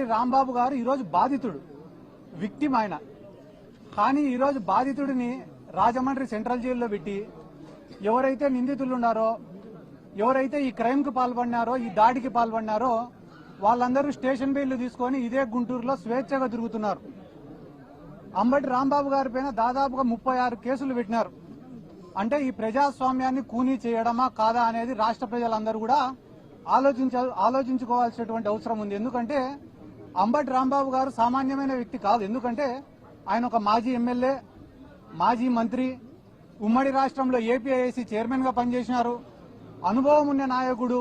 అంబటి రాంబాబు గారు ఈరోజు బాధితుడు, విక్టిమ్ ఆయన. కానీ ఈరోజు బాధితుడిని రాజమండ్రి సెంట్రల్ జైల్లో పెట్టి ఎవరైతే నిందితులు ఉన్నారో, ఎవరైతే ఈ క్రైమ్ కు పాల్పడినారో, ఈ దాడికి పాల్పడినారో వాళ్ళందరూ స్టేషన్ బెయిల్ తీసుకొని ఇదే గుంటూరులో స్వేచ్ఛగా తిరుగుతున్నారు. అంబటి రాంబాబు గారి పైన దాదాపుగా 36 కేసులు పెట్టినారు. అంటే ఈ ప్రజాస్వామ్యాన్ని కూనీ చేయడమా కాదా అనేది రాష్ట్ర ప్రజలందరూ కూడా ఆలోచించుకోవాల్సినటువంటి అవసరం ఉంది. ఎందుకంటే అంబటి రాంబాబు గారు సామాన్యమైన వ్యక్తి కాదు. ఎందుకంటే ఆయన ఒక మాజీ ఎమ్మెల్యే, మాజీ మంత్రి, ఉమ్మడి రాష్ట్రంలో ఏపీఐఏసీ చైర్మన్ గా పనిచేసినారు, అనుభవం ఉన్న నాయకుడు.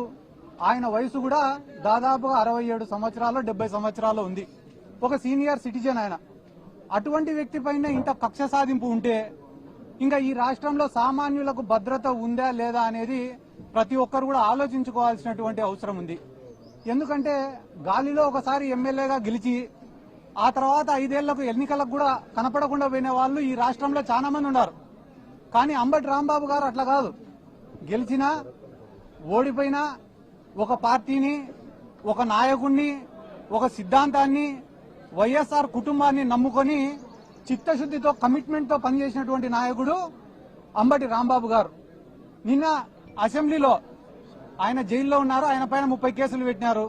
ఆయన వయసు కూడా దాదాపుగా 67 సంవత్సరాలు 70 సంవత్సరాలు ఉంది. ఒక సీనియర్ సిటిజన్ ఆయన. అటువంటి వ్యక్తి పైన ఇంత కక్ష సాధింపు ఉంటే ఇంకా ఈ రాష్ట్రంలో సామాన్యులకు భద్రత ఉందా లేదా అనేది ప్రతి ఒక్కరు కూడా ఆలోచించుకోవాల్సినటువంటి అవసరం ఉంది. ఎందుకంటే గాలిలో ఒకసారి ఎమ్మెల్యేగా గెలిచి ఆ తర్వాత 5 ఏళ్లకు ఎన్నికలకు కూడా కనపడకుండా పోయిన వాళ్ళు ఈ రాష్ట్రంలో చాలా మంది ఉన్నారు. కానీ అంబటి రాంబాబు గారు అట్లా కాదు. గెలిచినా ఓడిపోయినా ఒక పార్టీని, ఒక నాయకుడిని, ఒక సిద్ధాంతాన్ని, వైఎస్ఆర్ కుటుంబాన్ని నమ్ముకొని చిత్తశుద్దితో, కమిట్మెంట్ తో పనిచేసినటువంటి నాయకుడు అంబటి రాంబాబు గారు. నిన్న అసెంబ్లీలో ఆయన జైల్లో ఉన్నారు. ఆయన పైన 30 కేసులు పెట్టినారు.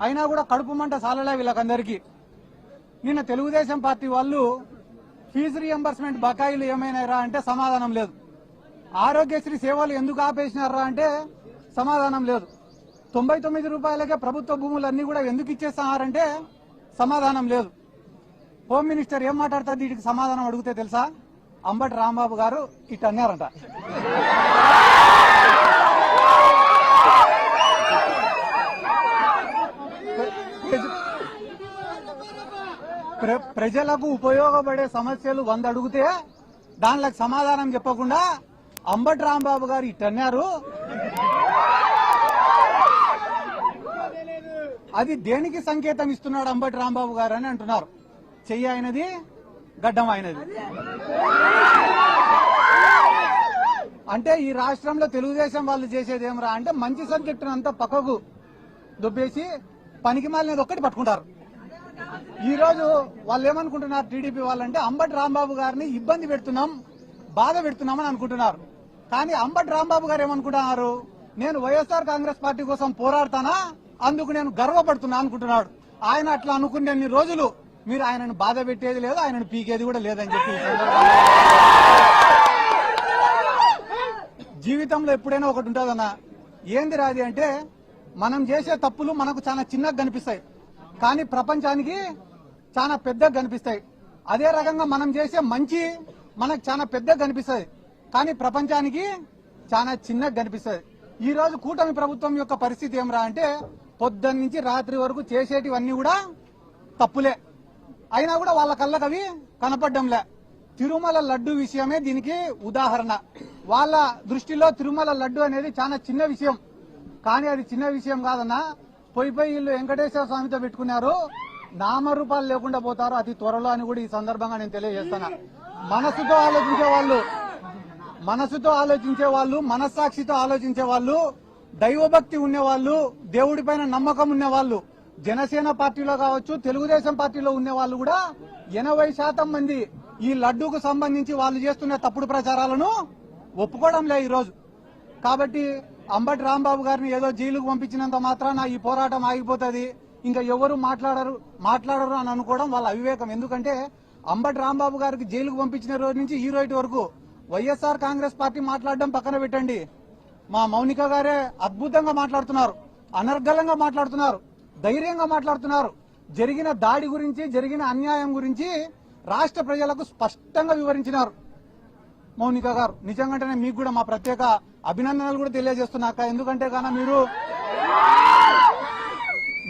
అయినా కూడా కడుపు మంట సాలలే వీళ్ళకందరికీ. నిన్న తెలుగుదేశం పార్టీ వాళ్ళు ఫీజు రియంబర్స్మెంట్ బకాయిలు ఏమైనారా అంటే సమాధానం లేదు. ఆరోగ్యశ్రీ సేవలు ఎందుకు ఆపేసినారా అంటే సమాధానం లేదు. 99 రూపాయలకే ప్రభుత్వ భూములన్నీ కూడా ఎందుకు ఇచ్చేస్తున్నారంటే సమాధానం లేదు. హోమ్ మినిస్టర్ ఏం మాట్లాడుతుంది వీటికి సమాధానం అడిగితే తెలుసా? అంబటి రాంబాబు గారు ఇట్ అన్నారంట. ప్రజలకు ఉపయోగపడే సమస్యలు 100 అడిగితే దానిలకు సమాధానం చెప్పకుండా అంబటి రాంబాబు గారు ఇట్ అన్నారు. అది దేనికి సంకేతం ఇస్తున్నాడు అంబటి రాంబాబు గారు అని అంటున్నారు. చెయ్యి అయినది, గడ్డం అయినది. అంటే ఈ రాష్ట్రంలో తెలుగుదేశం వాళ్ళు చేసేది ఏమరా అంటే మంచి సబ్జెక్టును అంతా పక్కకు దుబ్బేసి పనికి మాలినది ఒక్కటి పట్టుకుంటారు. ఈ రోజు వాళ్ళు ఏమనుకుంటున్నారు టీడీపీ వాళ్ళంటే అంబటి రాంబాబు గారిని ఇబ్బంది పెడుతున్నాం, బాధ పెడుతున్నామని అనుకుంటున్నారు. కానీ అంబటి రాంబాబు గారు ఏమనుకుంటున్నారు? నేను వైఎస్ఆర్ కాంగ్రెస్ పార్టీ కోసం పోరాడతానా, అందుకు నేను గర్వపడుతున్నా అనుకుంటున్నాడు. ఆయన అట్లా అనుకునే రోజులు మీరు ఆయనను బాధ పెట్టేది లేదు, ఆయనను పీకేది కూడా లేదని చెప్పి జీవితంలో ఎప్పుడైనా ఒకటి ఉంటుందన్నా. ఏంది రాది అంటే మనం చేసే తప్పులు మనకు చాలా చిన్నగా కనిపిస్తాయి, కానీ ప్రపంచానికి చాలా పెద్దగా కనిపిస్తాయి. అదే రకంగా మనం చేసే మంచి మనకు చాలా పెద్దగా కనిపిస్తుంది, కానీ ప్రపంచానికి చాలా చిన్నగా కనిపిస్తుంది. ఈ రోజు కూటమి ప్రభుత్వం యొక్క పరిస్థితి ఏమరా అంటే పొద్దున్న నుంచి రాత్రి వరకు చేసేటివన్నీ కూడా తప్పులే, అయినా కూడా వాళ్ళ కళ్ళకు అవి కనపడ్డంలే. తిరుమల లడ్డు విషయమే దీనికి ఉదాహరణ. వాళ్ళ దృష్టిలో తిరుమల లడ్డు అనేది చాలా చిన్న విషయం, కానీ అది చిన్న విషయం కాదన్నా. పోయి వీళ్ళు వెంకటేశ్వర స్వామితో పెట్టుకున్నారు, నామరూపాలు లేకుండా పోతారు అతి త్వరలో అని కూడా ఈ సందర్భంగా నేను తెలియజేస్తున్నా. మనసుతో ఆలోచించే వాళ్ళు, మనస్సాక్షితో ఆలోచించే వాళ్ళు, దైవభక్తి ఉండేవాళ్ళు, దేవుడిపైన నమ్మకం ఉన్నవాళ్ళు, జనసేన పార్టీలో కావచ్చు, తెలుగుదేశం పార్టీలో ఉండే వాళ్ళు కూడా 80% మంది ఈ లడ్డూకు సంబంధించి వాళ్ళు చేస్తున్న తప్పుడు ప్రచారాలను ఒప్పుకోవడం లే ఈరోజు. కాబట్టి అంబటి రాంబాబు గారిని ఏదో జైలుకు పంపించినంత మాత్రాన ఈ పోరాటం ఆగిపోతుంది, ఇంకా ఎవరు మాట్లాడరు అని అనుకోవడం వాళ్ళ అవివేకం. ఎందుకంటే అంబటి రాంబాబు గారికి జైలుకు పంపించిన రోజు నుంచి ఈ రోజు వరకు వైఎస్ఆర్ కాంగ్రెస్ పార్టీ మాట్లాడడం పక్కన పెట్టండి, మా మౌనిక గారే అద్భుతంగా మాట్లాడుతున్నారు, అనర్గళంగా మాట్లాడుతున్నారు, ధైర్యంగా మాట్లాడుతున్నారు. జరిగిన దాడి గురించి, జరిగిన అన్యాయం గురించి రాష్ట్ర ప్రజలకు స్పష్టంగా వివరించినారు మౌనిక గారు. నిజంగానే మీకు కూడా మా ప్రత్యేక అభినందనలు కూడా తెలియజేస్తున్నాక. ఎందుకంటే కన్నా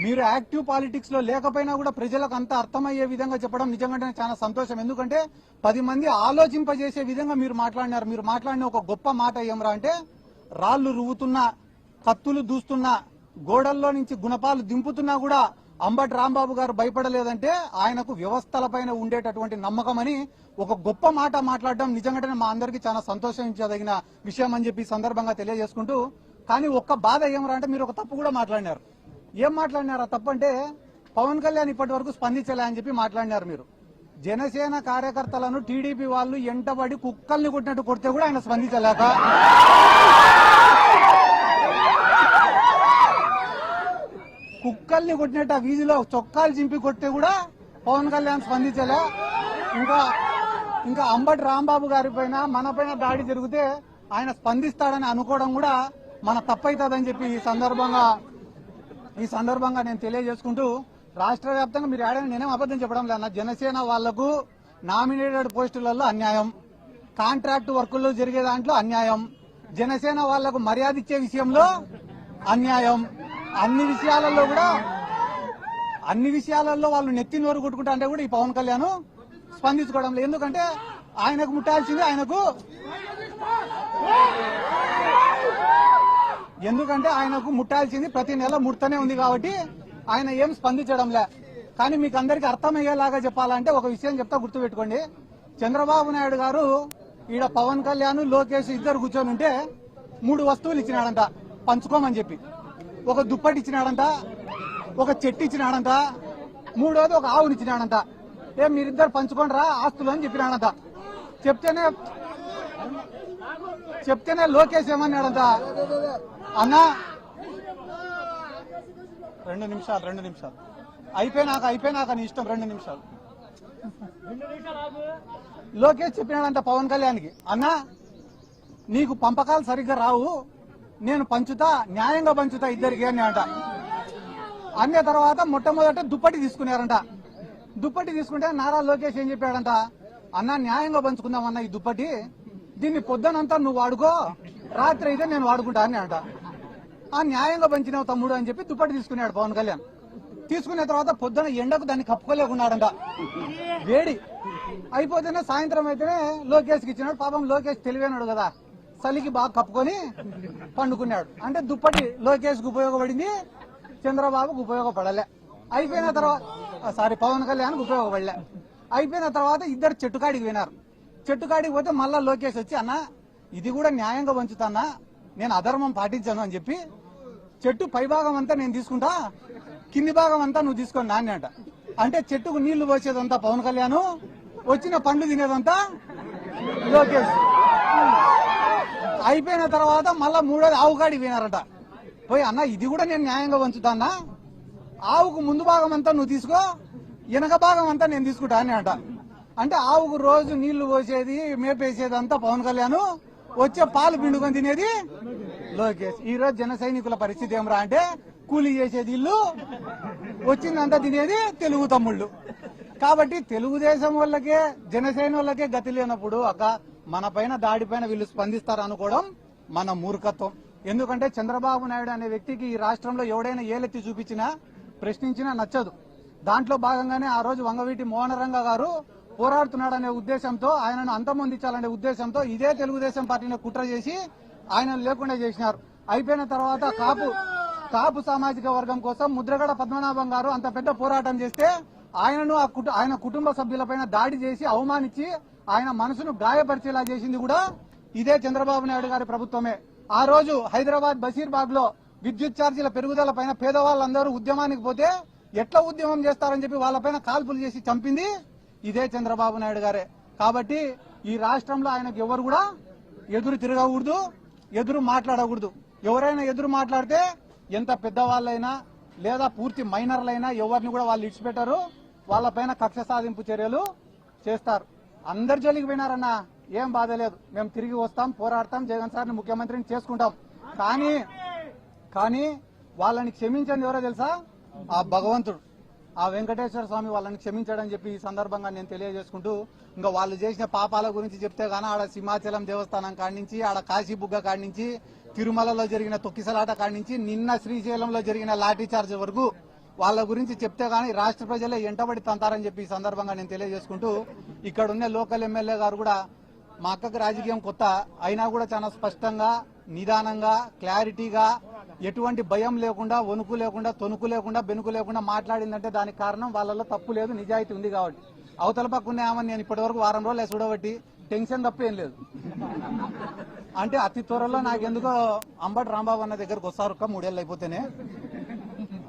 మీరు యాక్టివ్ పాలిటిక్స్ లో లేకపోయినా కూడా ప్రజలకు అంత అర్థమయ్యే విధంగా చెప్పడం నిజంగానే చాలా సంతోషం. ఎందుకంటే 10 మంది ఆలోచింపజేసే విధంగా మీరు మాట్లాడినారు. మీరు మాట్లాడిన ఒక గొప్ప మాట ఏమరా అంటే రాళ్లు రువ్వుతున్నా, కత్తులు దూస్తున్నా, గోడల్లో నుంచి గుణపాలు దింపుతున్నా కూడా అంబటి రాంబాబు గారు భయపడలేదంటే ఆయనకు వ్యవస్థలపైన ఉండేటటువంటి నమ్మకం అని ఒక గొప్ప మాట మాట్లాడడం నిజంగానే మా అందరికీ చాలా సంతోషించదగిన విషయం అని చెప్పి సందర్భంగా తెలియజేసుకుంటూ, కానీ ఒక్క బాధ ఏమరా అంటే మీరు ఒక తప్పు కూడా మాట్లాడినారు. ఏం మాట్లాడినారు? ఆ తప్పు అంటే పవన్ కళ్యాణ్ ఇప్పటి వరకు స్పందించలే అని చెప్పి మాట్లాడినారు మీరు. జనసేన కార్యకర్తలను టీడీపీ వాళ్ళు ఎంటబడి కుక్కల్ని కొట్టినట్టు కొడితే కూడా ఆయన స్పందించలేక, కుక్కల్ని కొట్టినట్టు ఆ వీధిలో చొక్కాలు చింపి కొడితే కూడా పవన్ కళ్యాణ్ స్పందించలే. ఇంకా అంబటి రాంబాబు గారి పైన మన పైన దాడి జరిగితే ఆయన స్పందిస్తాడని అనుకోవడం కూడా మన తప్పైతుందని చెప్పి ఈ సందర్భంగా నేను తెలియజేసుకుంటూ, రాష్ట్ర వ్యాప్తంగా మీరు ఏడని నేనేం అబద్దం చెప్పడం లేదు. జనసేన వాళ్లకు నామినేటెడ్ పోస్టులలో అన్యాయం, కాంట్రాక్ట్ వర్కుల్లో జరిగే దాంట్లో అన్యాయం, జనసేన వాళ్లకు మర్యాద ఇచ్చే విషయంలో అన్యాయం, అన్ని విషయాలలో వాళ్ళు నెత్తి నోరు కొట్టుకుంటా అంటే కూడా ఈ పవన్ కళ్యాణ్ స్పందించుకోవడం లేదు. ఎందుకంటే ఆయనకు ముట్టాల్సింది ప్రతి నెల ముడతనే ఉంది కాబట్టి ఆయన ఏం స్పందించడంలే. కానీ మీకు అందరికీ అర్థమయ్యేలాగా చెప్పాలంటే ఒక విషయం చెప్తా, గుర్తుపెట్టుకోండి. చంద్రబాబు నాయుడు గారు ఈడ పవన్ కళ్యాణ్, లోకేష్ ఇద్దరు కూర్చొని ఉంటే 3 వస్తువులు ఇచ్చినాడంట పంచుకోమని చెప్పి. ఒక దుప్పటి ఇచ్చినాడంట, ఒక చెట్టు ఇచ్చినాడంట, 3వది ఒక ఆవుని ఇచ్చినాడంట. మీరిద్దరు పంచుకోండి రా ఆస్తులు అని చెప్పినాడంట. చెప్తేనే లోకేష్ ఏమన్నాడంట, అన్నా 2 నిమిషాలు అయిపోయినాక నీ ఇష్టం, 2 నిమిషాలు. లోకేష్ చెప్పినాడంట పవన్ కళ్యాణ్కి, అన్నా నీకు పంపకాలు సరిగ్గా రావు, నేను పంచుతా, న్యాయంగా పంచుతా ఇద్దరికి అని అంట. అన్న తర్వాత మొట్టమొదట దుప్పటి తీసుకున్నారంట. దుప్పటి తీసుకుంటే నారా లోకేష్ ఏం చెప్పాడంట, అన్నా న్యాయంగా పంచుకుందామన్నా ఈ దుప్పటి, దీన్ని పొద్దునంతా నువ్వు వాడుకో, రాత్రి అయితే నేను వాడుకుంటా అని అంట. ఆ న్యాయంగా పంచినావు తమ్ముడు అని చెప్పి దుప్పటి తీసుకున్నాడు పవన్ కళ్యాణ్. తీసుకున్న తర్వాత పొద్దున ఎండకు దాన్ని కప్పుకోలేకున్నాడంట, వేడి అయిపోతేనే సాయంత్రం అయితేనే లోకేష్కి ఇచ్చినాడు. పాపం లోకేష్ తెలివైనాడు కదా, చలికి బాగా కప్పుకొని పండుకున్నాడు. అంటే దుప్పటి లోకేష్కి ఉపయోగపడింది, చంద్రబాబుకు ఉపయోగపడలే. అయిపోయిన తర్వాత పవన్ కళ్యాణ్కి ఉపయోగపడలే. అయిపోయిన తర్వాత ఇద్దరు చెట్టుకాడికి పోయినారు. చెట్టుకాడికి పోతే మళ్ళా లోకేష్ వచ్చి, అన్న ఇది కూడా న్యాయంగా పంచుతానా, నేను అధర్మం పాటించాను అని చెప్పి, చెట్టు పై భాగం అంతా నేను తీసుకుంటా, కింది భాగం అంతా నువ్వు తీసుకోండి నాన్న అంట. అంటే చెట్టుకు నీళ్లు పోసేదంతా పవన్ కళ్యాణ్, వచ్చిన పండ్లు తినేదంతా లోకేష్. అయిపోయిన తర్వాత మళ్ళా 3వది ఆవు కాడికి పోయినారట. పోయి, అన్న ఇది కూడా నేను న్యాయంగా పంచుతానా, ఆవుకు ముందు భాగం అంతా నువ్వు తీసుకో, వెనక భాగం అంతా నేను తీసుకుంటా అని అంట. అంటే ఆవుకు రోజు నీళ్లు పోసేది, మేపేసేదంతా పవన్ కళ్యాణ్, వచ్చే పాలు పిండుకొని తినేది లోకేష్. ఈ రోజు జన సైనికుల పరిస్థితి ఏమరా అంటే, కూలీ చేసేది ఇల్లు, వచ్చిందంతా తినేది తెలుగు తమ్ముళ్ళు. కాబట్టి తెలుగుదేశం వాళ్ళకే, జనసేన వాళ్ళకే గతి లేనప్పుడు మన పైన దాడి పైన వీళ్ళు స్పందిస్తారు అనుకోవడం మన మూర్ఖత్వం. ఎందుకంటే చంద్రబాబు నాయుడు అనే వ్యక్తికి ఈ రాష్ట్రంలో ఎవడైనా ఏలెత్తి చూపించినా, ప్రశ్నించినా నచ్చదు. దాంట్లో భాగంగానే ఆ రోజు వంగవీటి మోహనరంగ గారు పోరాడుతున్నాడనే ఉద్దేశంతో, ఆయనను అంతమొందించాలనే ఉద్దేశంతో ఇదే తెలుగుదేశం పార్టీని కుట్ర చేసి ఆయన లేకుండా చేసినారు. అయిపోయిన తర్వాత కాపు సామాజిక వర్గం కోసం ముద్రగడ పద్మనాభం గారు అంత పెద్ద పోరాటం చేస్తే ఆయన కుటుంబ సభ్యులపైన దాడి చేసి అవమానించి ఆయన మనసును గాయపరిచేలా చేసింది కూడా ఇదే చంద్రబాబు నాయుడు గారి ప్రభుత్వమే. ఆ రోజు హైదరాబాద్ బషీర్బాగ్ లో విద్యుత్ ఛార్జీల పెరుగుదల పైన పేదవాళ్ళందరూ ఉద్యమానికి పోతే ఎట్లా ఉద్యమం చేస్తారని చెప్పి వాళ్ళపైన కాల్పులు చేసి చంపింది ఇదే చంద్రబాబు నాయుడు గారే. కాబట్టి ఈ రాష్ట్రంలో ఆయనకు ఎవరు కూడా ఎదురు తిరగకూడదు, ఎదురు మాట్లాడకూడదు. ఎవరైనా ఎదురు మాట్లాడితే ఎంత పెద్దవాళ్ళైనా లేదా పూర్తి మైనర్లైనా ఎవరిని కూడా వాళ్ళు ఇడిచిపెట్టారు, వాళ్ళపైన కక్ష సాధింపు చర్యలు చేస్తారు. అందరి జోలికి పోయినారన్నా ఏం బాధ లేదు, మేము తిరిగి వస్తాం, పోరాడతాం, జగన్ సార్ని ముఖ్యమంత్రిని చేసుకుంటాం. కానీ వాళ్ళని క్షమించండి ఎవరో తెలుసా, ఆ భగవంతుడు, ఆ వెంకటేశ్వర స్వామి వాళ్ళని క్షమించాడని చెప్పి ఈ సందర్భంగా నేను తెలియజేసుకుంటూ, ఇంకా వాళ్ళు చేసిన పాపాల గురించి చెప్తే గానీ ఆడ సింహాచలం దేవస్థానం కాడి నుంచి, ఆడ కాశీబుగ్గ కాడి నుంచి, తిరుమలలో జరిగిన తొక్కిసలాట కాడి నుంచి, నిన్న శ్రీశైలంలో జరిగిన లాఠీ చార్జ్ వరకు వాళ్ళ గురించి చెప్తే గానీ రాష్ట్ర ప్రజలే ఎంటబడి తంతారని చెప్పి ఈ సందర్భంగా నేను తెలియజేసుకుంటూ, ఇక్కడ ఉన్న లోకల్ ఎమ్మెల్యే గారు కూడా మా అక్కకు రాజకీయం కొత్త అయినా కూడా చాలా స్పష్టంగా, నిదానంగా, క్లారిటీగా, ఎటువంటి భయం లేకుండా, వణుకు లేకుండా, తొణుకు లేకుండా, బెనుకు లేకుండా మాట్లాడిందంటే దానికి కారణం వాళ్ళలో తప్పు లేదు, నిజాయితీ ఉంది కాబట్టి. అవతల పక్క ఉన్నామని నేను ఇప్పటి వరకు 1 రోజులు చూడబట్టి టెన్షన్ తప్పేం లేదు. అంటే అతి త్వరలో నాకెందుకో అంబటి రాంబాబు అన్న దగ్గరకు వస్తారు, 3 ఏళ్ళు అయిపోతేనే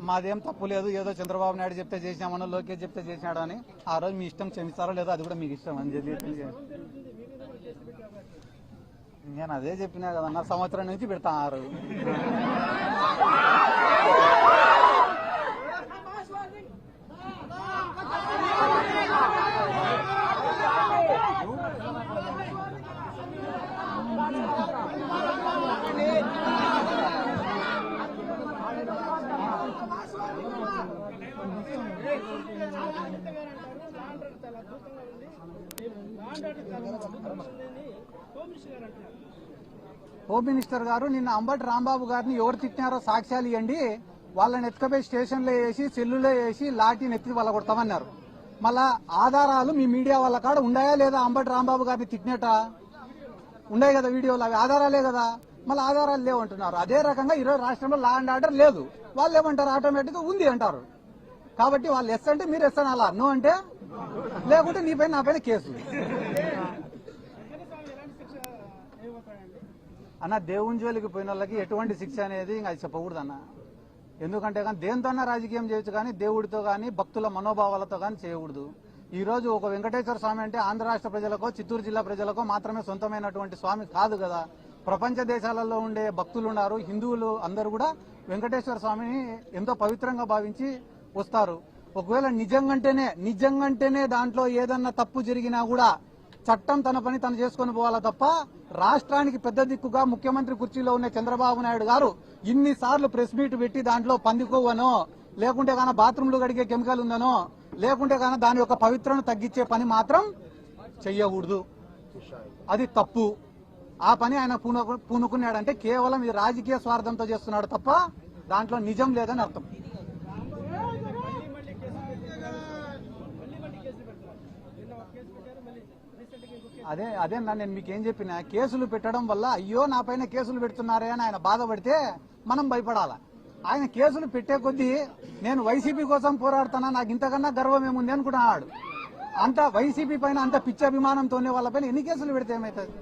మాదేం తప్పు లేదు, ఏదో చంద్రబాబు నాయుడు చెప్తే చేసినామనో లోకేష్ చెప్తే చేసినాడు అని. ఆ రోజు మీ ఇష్టం, క్షమిస్తారో లేదో అది కూడా మీకు ఇష్టం అని చెప్పి నేను అదే చెప్పినా కదన్నా, సంవత్సరం నుంచి పెడతారు. హోమ్ మినిస్టర్ గారు నిన్న అంబటి రాంబాబు గారిని ఎవరు తిట్టినారో సాక్ష్యాలు ఇవ్వండి, వాళ్ళని ఎత్తుకపోయి స్టేషన్లో వేసి సెల్లులో వేసి లాఠీని ఎత్తి వాళ్ళ కొడతామన్నారు. మళ్ళా ఆధారాలు మీ మీడియా వాళ్ళ కాడ ఉన్నాయా లేదా? అంబటి రాంబాబు గారిని తిట్టినట ఉన్నాయి కదా వీడియోలు, అవి ఆధారాలే కదా. మళ్ళీ ఆధారాలు లేవంటున్నారు. అదే రకంగా ఈరోజు రాష్ట్రంలో లా అండ్ ఆర్డర్ లేదు, వాళ్ళు ఏమంటారు? ఆటోమేటిక్ గా ఉంది అంటారు. కాబట్టి వాళ్ళు ఎస్ అంటే మీరు ఎస్ అనాలా, నో అంటే లేకుంటే నీ పైన నా పైన కేసు. అన్న దేవుని జోలికి పోయిన వాళ్ళకి ఎటువంటి శిక్ష అనేది ఇంకా అది చెప్పకూడదు అన్న. ఎందుకంటే కానీ దేనితోన్నా రాజకీయం చేయొచ్చు, కానీ దేవుడితో కానీ భక్తుల మనోభావాలతో కానీ చేయకూడదు. ఈ రోజు ఒక వెంకటేశ్వర స్వామి అంటే ఆంధ్ర రాష్ట్ర ప్రజలకో చిత్తూరు జిల్లా ప్రజలకో మాత్రమే సొంతమైనటువంటి స్వామి కాదు కదా. ప్రపంచ దేశాలలో ఉండే భక్తులు ఉన్నారు, హిందువులు అందరూ కూడా వెంకటేశ్వర స్వామిని ఎంతో పవిత్రంగా భావించి వస్తారు. ఒకవేళ నిజంగంటేనే దాంట్లో ఏదన్నా తప్పు జరిగినా కూడా చట్టం తన పని తను చేసుకుని పోవాలా తప్ప రాష్ట్రానికి పెద్ద దిక్కుగా ముఖ్యమంత్రి కుర్చీలో ఉన్న చంద్రబాబు నాయుడు గారు ఇన్నిసార్లు ప్రెస్ మీట్ పెట్టి దాంట్లో పందికోవనో, లేకుంటే గాన బాత్రూంలు కడిగే కెమికల్ ఉందనో, లేకుంటే గాన దాని యొక్క పవిత్రను తగ్గించే పని మాత్రం చెయ్యకూడదు. అది తప్పు. ఆ పని ఆయన పూనుకున్నాడంటే కేవలం ఇది రాజకీయ స్వార్థంతో చేస్తున్నాడు తప్ప దాంట్లో నిజం లేదని అర్థం. అదే నేను మీకేం చెప్పినా, కేసులు పెట్టడం వల్ల అయ్యో నా పైన కేసులు పెడుతున్నారే అని ఆయన బాధపడితే మనం భయపడాలా. ఆయన కేసులు పెట్టే కొద్దీ నేను వైసీపీ కోసం పోరాడుతున్నా, నాకు ఇంతకన్నా గర్వం ఏముంది అనుకుంటున్నాడు. అంత వైసీపీ పైన అంత పిచ్చి అభిమానంతోనే వాళ్ళ పైన ఎన్ని కేసులు పెడితే ఏమవుతుంది?